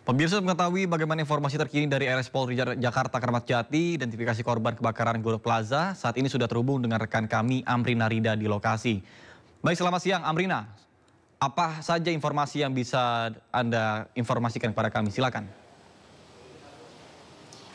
Pemirsa mengetahui bagaimana informasi terkini dari RS Polri Jakarta Kramat Jati, identifikasi korban kebakaran Glodok Plaza. Saat ini sudah terhubung dengan rekan kami Amrina Rida di lokasi. Baik, selamat siang Amrina. Apa saja informasi yang bisa Anda informasikan kepada kami? Silakan.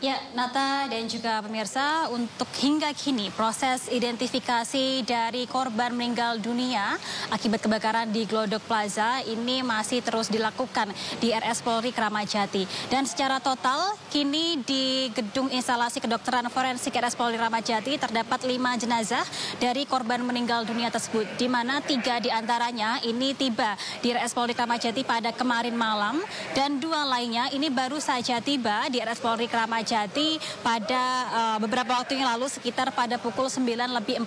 Ya, Nata dan juga pemirsa, untuk hingga kini proses identifikasi dari korban meninggal dunia akibat kebakaran di Glodok Plaza ini masih terus dilakukan di RS Polri Kramat Jati. Dan secara total kini di gedung instalasi kedokteran forensik RS Polri Kramat Jati terdapat 5 jenazah dari korban meninggal dunia tersebut, di mana 3 diantaranya ini tiba di RS Polri Kramat Jati pada kemarin malam dan 2 lainnya ini baru saja tiba di RS Polri Kramat Jati pada beberapa waktu yang lalu sekitar pada pukul 9:45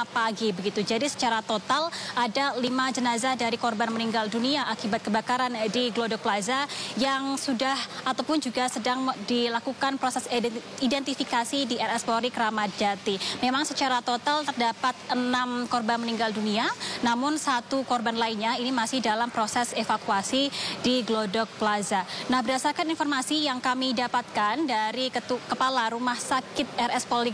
pagi begitu. Jadi secara total ada 5 jenazah dari korban meninggal dunia akibat kebakaran di Glodok Plaza yang sudah ataupun juga sedang dilakukan proses identifikasi di RS Polri Kramat Jati. Memang secara total terdapat 6 korban meninggal dunia, namun 1 korban lainnya ini masih dalam proses evakuasi di Glodok Plaza. Nah, berdasarkan informasi yang kami dapatkan dari Kepala Rumah Sakit RS Polri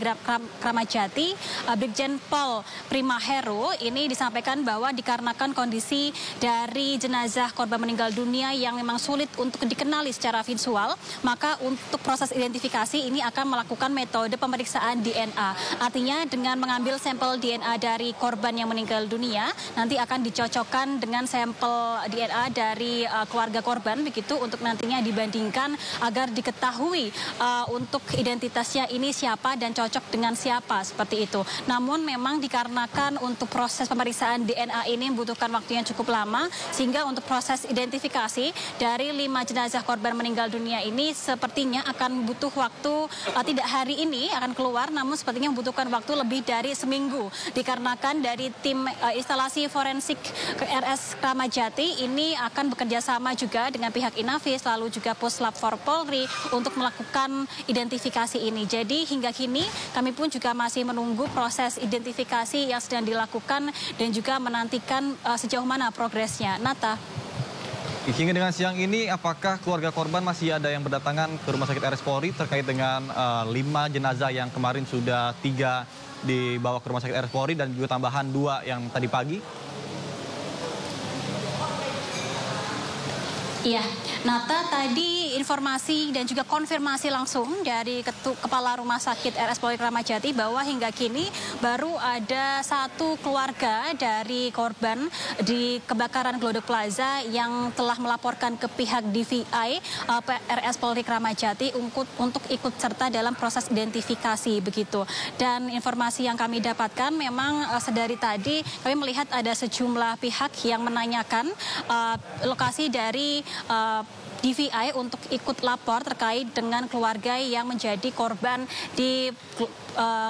Kramat Jati, Brigjen Pol Prima Heru, ini disampaikan bahwa dikarenakan kondisi dari jenazah korban meninggal dunia yang memang sulit untuk dikenali secara visual, maka untuk proses identifikasi ini akan melakukan metode pemeriksaan DNA. Artinya dengan mengambil sampel DNA dari korban yang meninggal dunia, nanti akan dicocokkan dengan sampel DNA dari keluarga korban begitu untuk nantinya dibandingkan agar diketahui untuk identitasnya ini siapa dan cocok dengan siapa seperti itu. Namun memang dikarenakan untuk proses pemeriksaan DNA ini membutuhkan waktu yang cukup lama, sehingga untuk proses identifikasi dari 5 jenazah korban meninggal dunia ini sepertinya akan butuh waktu tidak hari ini akan keluar, namun sepertinya membutuhkan waktu lebih dari seminggu. Dikarenakan dari tim instalasi forensik RS Kramat Jati ini akan bekerja sama juga dengan pihak Inavis lalu juga Puslap 4 Polri untuk melakukan identifikasi ini. Jadi hingga kini kami pun juga masih menunggu proses identifikasi yang sedang dilakukan dan juga menantikan sejauh mana progresnya. Nata. Hingga dengan siang ini, apakah keluarga korban masih ada yang berdatangan ke Rumah Sakit RS Polri terkait dengan 5 jenazah yang kemarin sudah 3 dibawa ke Rumah Sakit RS Polri dan juga tambahan 2 yang tadi pagi? Iya, Nata, tadi informasi dan juga konfirmasi langsung dari Kepala Rumah Sakit RS Polri Kramat Jati bahwa hingga kini baru ada 1 keluarga dari korban di kebakaran Glodok Plaza yang telah melaporkan ke pihak DVI RS Polri Kramat Jati untuk ikut serta dalam proses identifikasi begitu. Dan informasi yang kami dapatkan memang sedari tadi kami melihat ada sejumlah pihak yang menanyakan lokasi dari DVI untuk ikut lapor terkait dengan keluarga yang menjadi korban di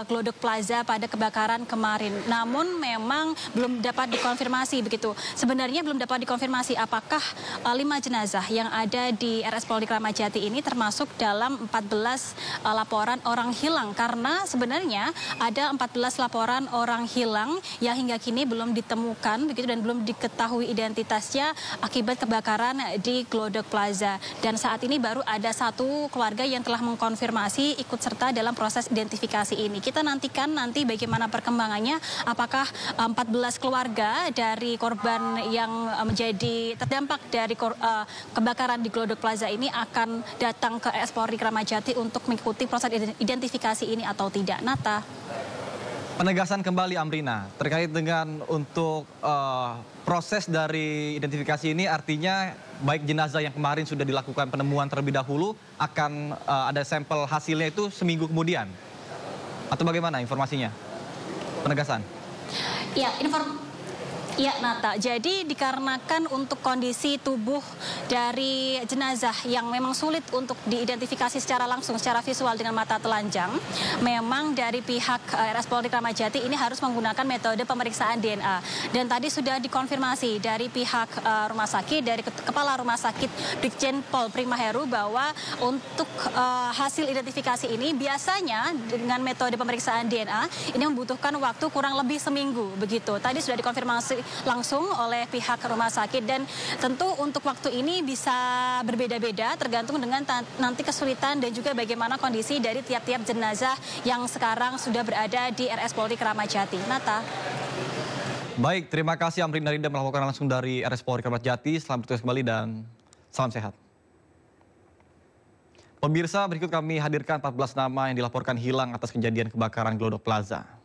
Glodok Plaza pada kebakaran kemarin. Namun memang belum dapat dikonfirmasi begitu. Sebenarnya belum dapat dikonfirmasi apakah 5 jenazah yang ada di RS Polri Kramat Jati ini termasuk dalam 14 laporan orang hilang. Karena sebenarnya ada 14 laporan orang hilang yang hingga kini belum ditemukan begitu dan belum diketahui identitasnya akibat kebakaran di Glodok Plaza. Dan saat ini baru ada 1 keluarga yang telah mengkonfirmasi ikut serta dalam proses identifikasi ini. Kita nantikan nanti bagaimana perkembangannya, apakah 14 keluarga dari korban yang menjadi terdampak dari kebakaran di Glodok Plaza ini akan datang ke RS Polri Kramat Jati untuk mengikuti proses identifikasi ini atau tidak. Nata. Penegasan kembali Amrina terkait dengan untuk proses dari identifikasi ini, artinya baik jenazah yang kemarin sudah dilakukan penemuan terlebih dahulu akan ada sampel hasilnya itu seminggu kemudian. Atau bagaimana informasinya? Penegasan? Ya, Nata. Jadi dikarenakan untuk kondisi tubuh dari jenazah yang memang sulit untuk diidentifikasi secara langsung, secara visual dengan mata telanjang, memang dari pihak RS Polri Kramat Jati ini harus menggunakan metode pemeriksaan DNA. Dan tadi sudah dikonfirmasi dari pihak rumah sakit, dari Kepala Rumah Sakit Brigjen Pol Prima Heru bahwa untuk hasil identifikasi ini biasanya dengan metode pemeriksaan DNA ini membutuhkan waktu kurang lebih seminggu begitu. Tadi sudah dikonfirmasi langsung oleh pihak rumah sakit. Dan tentu untuk waktu ini bisa berbeda-beda tergantung dengan nanti kesulitan dan juga bagaimana kondisi dari tiap-tiap jenazah yang sekarang sudah berada di RS Polri Kramat Jati. Nata. Baik, terima kasih Amrina Rinda melaporkan langsung dari RS Polri Kramat Jati. Selamat bertugas kembali dan salam sehat. Pemirsa, berikut kami hadirkan 14 nama yang dilaporkan hilang atas kejadian kebakaran Glodok Plaza.